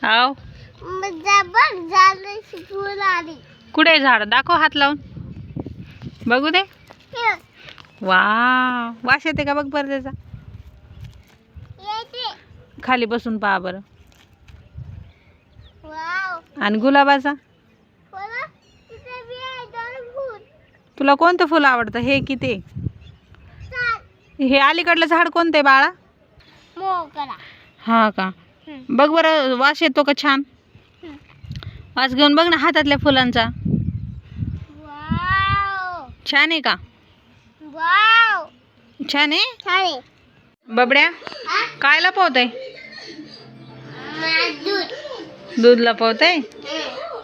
आव कुठे झाड दाखव हात लावून बघू दे. वा वास येते का बघ बरं त्याचा. खाली बसून पहा बरं. आणि गुलाबाचा तुला कोणतं फुल आवडतं हे की ते. हे अलीकडलं झाड कोणतं आहे बाळा. हा का बघ बरं वास येतो का छान. वास घेऊन बघ ना हातातल्या फुलांचा. छान आहे का. छान आहे. बबड्या काय लपवत आहे. दूध लपवत आहे.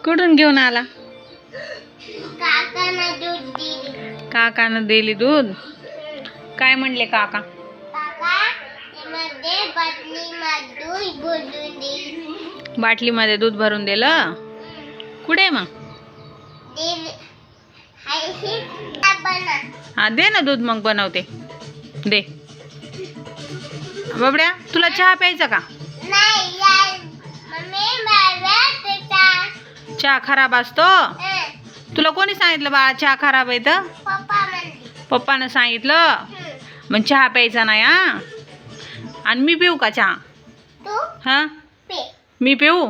कुठून घेऊन आला. काकानं दिली दूध. काय म्हणले काका. बाटलीमध्ये दूध भरून दिलं. कुठे मग. हा दे ना दूध मग बनवते दे. बबड्या तुला चहा प्यायचा का. चहा खराब असतो. तुला कोणी सांगितलं बाळा चहा खराब आहे तर. पप्पानं सांगितलं. मग चहा प्यायचा नाही हा. आणि मी पिऊ का चहा. हा मी पिऊ.